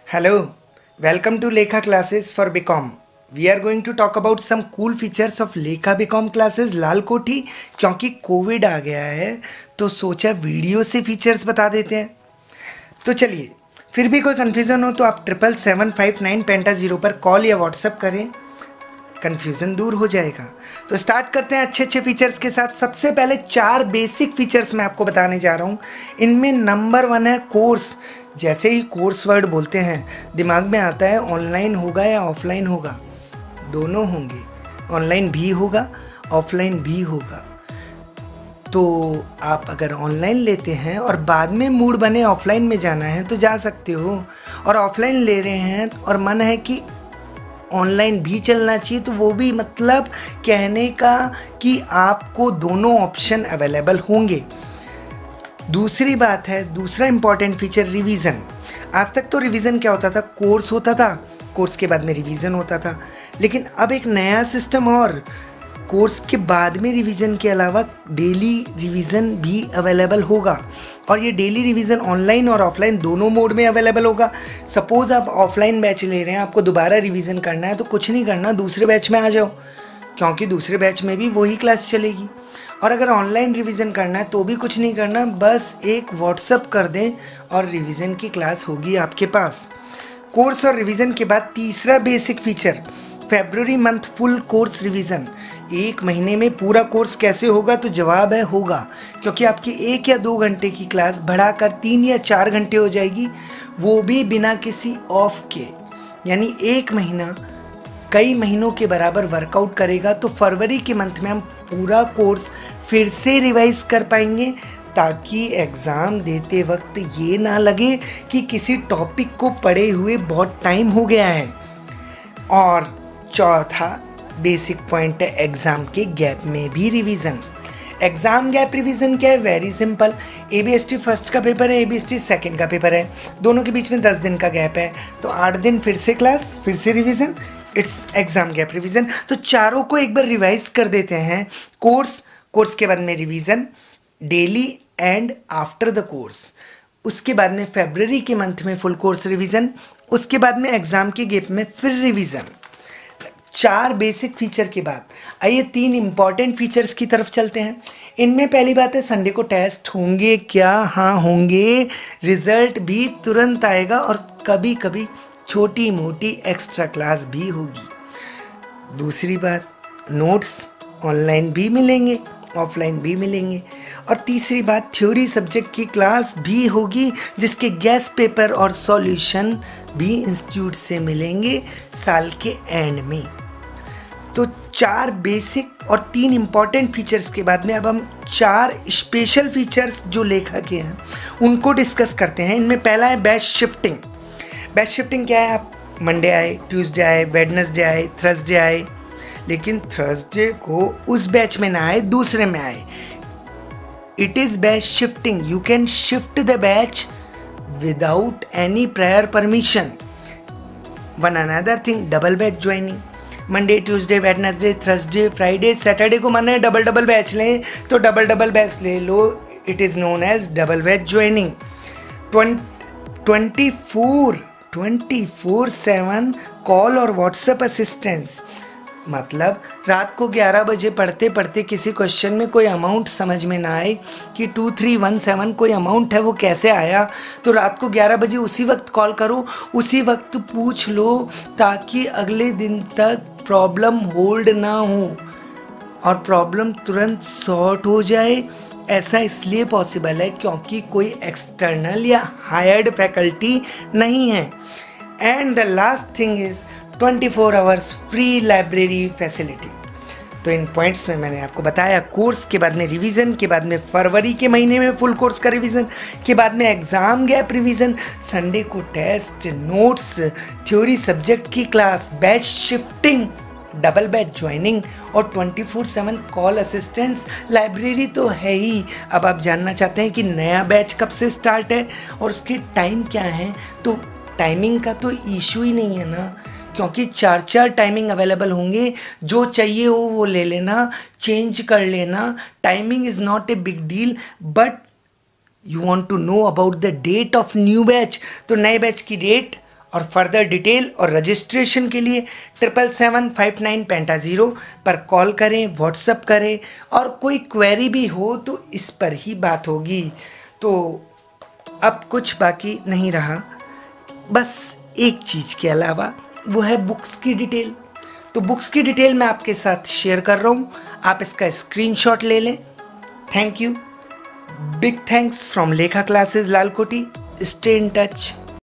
Hello, welcome to Lekha classes for BCom. We are going to talk about some cool features of Lekha BCom classes लाल कोठी। क्योंकि Covid आ गया है तो सोचा video से features बता देते हैं। तो चलिए, फिर भी कोई कन्फ्यूज़न हो तो आप 77759 पेंटा 0 पर कॉल या व्हाट्सएप करें, कन्फ्यूज़न दूर हो जाएगा। तो स्टार्ट करते हैं अच्छे अच्छे फीचर्स के साथ। सबसे पहले 4 बेसिक फीचर्स मैं आपको बताने जा रहा हूँ। इनमें नंबर 1 है कोर्स। जैसे ही कोर्स वर्ड बोलते हैं दिमाग में आता है ऑनलाइन होगा या ऑफलाइन होगा। दोनों होंगे, ऑनलाइन भी होगा ऑफलाइन भी होगा। तो आप अगर ऑनलाइन लेते हैं और बाद में मूड बने ऑफलाइन में जाना है तो जा सकते हो, और ऑफलाइन ले रहे हैं और मन है कि ऑनलाइन भी चलना चाहिए तो वो भी, मतलब कहने का कि आपको दोनों ऑप्शन अवेलेबल होंगे। दूसरी बात है, दूसरा इंपॉर्टेंट फीचर रिवीजन। आज तक तो रिवीजन क्या होता था, कोर्स होता था, कोर्स के बाद में रिवीजन होता था। लेकिन अब एक नया सिस्टम, और कोर्स के बाद में रिवीजन के अलावा डेली रिवीजन भी अवेलेबल होगा। और ये डेली रिवीजन ऑनलाइन और ऑफलाइन दोनों मोड में अवेलेबल होगा। सपोज़ आप ऑफलाइन बैच ले रहे हैं, आपको दोबारा रिवीजन करना है तो कुछ नहीं करना, दूसरे बैच में आ जाओ, क्योंकि दूसरे बैच में भी वही क्लास चलेगी। और अगर ऑनलाइन रिवीजन करना है तो भी कुछ नहीं करना, बस एक व्हाट्सअप कर दें और रिवीजन की क्लास होगी आपके पास। कोर्स और रिवीजन के बाद तीसरा बेसिक फीचर, फरवरी मंथ फुल कोर्स रिवीजन। 1 महीने में पूरा कोर्स कैसे होगा, तो जवाब है होगा, क्योंकि आपकी 1 या 2 घंटे की क्लास बढ़ाकर 3 या 4 घंटे हो जाएगी, वो भी बिना किसी ऑफ के। यानी 1 महीना कई महीनों के बराबर वर्कआउट करेगा। तो फरवरी के मंथ में हम पूरा कोर्स फिर से रिवाइज कर पाएंगे, ताकि एग्ज़ाम देते वक्त ये ना लगे कि किसी टॉपिक को पढ़े हुए बहुत टाइम हो गया है। और चौथा बेसिक पॉइंट है एग्ज़ाम के गैप में भी रिवीजन। एग्ज़ाम गैप रिवीजन क्या है, वेरी सिंपल। ABST फर्स्ट का पेपर है, ABST सेकंड का पेपर है, दोनों के बीच में 10 दिन का गैप है, तो 8 दिन फिर से क्लास, फिर से revision, it's exam gap revision. तो चारों को एक बार रिवाइज कर देते हैं। कोर्स के बाद में revision, daily and after the course. उसके बाद में फरवरी के मंथ में फुल कोर्स रिवीजन, उसके बाद में एग्ज़ाम के गैप में फिर रिवीजन। 4 बेसिक फीचर के बाद आइए 3 इंपॉर्टेंट फीचर्स की तरफ चलते हैं। इनमें पहली बात है, संडे को टेस्ट होंगे क्या? हाँ होंगे। रिजल्ट भी तुरंत आएगा और कभी कभी छोटी मोटी एक्स्ट्रा क्लास भी होगी। दूसरी बात, नोट्स ऑनलाइन भी मिलेंगे ऑफलाइन भी मिलेंगे। और तीसरी बात, थ्योरी सब्जेक्ट की क्लास भी होगी, जिसके गेस्ट पेपर और सॉल्यूशन भी इंस्टीट्यूट से मिलेंगे साल के एंड में। तो 4 बेसिक और 3 इंपॉर्टेंट फीचर्स के बाद में अब हम 4 स्पेशल फीचर्स जो लेखा के हैं उनको डिस्कस करते हैं। इनमें पहला है बैच शिफ्टिंग। बैच शिफ्टिंग क्या है, आप मंडे आए, ट्यूसडे आए, वेडनेसडे आए, थर्सडे आए, लेकिन थर्सडे को उस बैच में ना आए, दूसरे में आए। It is batch shifting. You can shift the batch without any prior permission. One another thing, double batch joining. Monday, Tuesday, Wednesday, Thursday, Friday, Saturday को मन है डबल बैच लें तो डबल बैच ले लो। It is known as double batch joining. 24/7 call और WhatsApp assistance. मतलब रात को 11 बजे पढ़ते पढ़ते किसी क्वेश्चन में कोई अमाउंट समझ में ना आए कि 2317 कोई अमाउंट है, वो कैसे आया, तो रात को 11 बजे उसी वक्त कॉल करो, उसी वक्त पूछ लो, ताकि अगले दिन तक प्रॉब्लम होल्ड ना हो और प्रॉब्लम तुरंत सॉर्ट हो जाए। ऐसा इसलिए पॉसिबल है क्योंकि कोई एक्सटर्नल या हायर्ड फैकल्टी नहीं है। And the last thing is 24 hours free library facility. तो इन पॉइंट्स में मैंने आपको बताया, कोर्स के बाद में रिवीजन, के बाद में फरवरी के महीने में फुल कोर्स का रिवीजन, के बाद में एग्ज़ाम गैप रिवीजन, संडे को टेस्ट, नोट्स, थ्योरी सब्जेक्ट की class, batch shifting, double batch joining और 24/7 कॉल असिस्टेंस। लाइब्रेरी तो है ही। अब आप जानना चाहते हैं कि नया बैच कब से स्टार्ट है और उसके टाइम क्या है, तो टाइमिंग का तो इशू ही नहीं है ना, क्योंकि 4 टाइमिंग अवेलेबल होंगे। जो चाहिए वो ले लेना, चेंज कर लेना। Timing is not a big deal, but you want to know about the date of new batch, तो नए बैच की डेट और फर्दर डिटेल और रजिस्ट्रेशन के लिए 777590 पर कॉल करें, व्हाट्सअप करें, और कोई क्वेरी भी हो तो इस पर ही बात होगी। तो अब कुछ बाकी नहीं रहा, बस एक चीज़ के अलावा, वो है बुक्स की डिटेल। तो बुक्स की डिटेल मैं आपके साथ शेयर कर रहा हूँ, आप इसका स्क्रीनशॉट ले लें। Thank you, big thanks from Lekha classes Lalkothi. Stay in touch.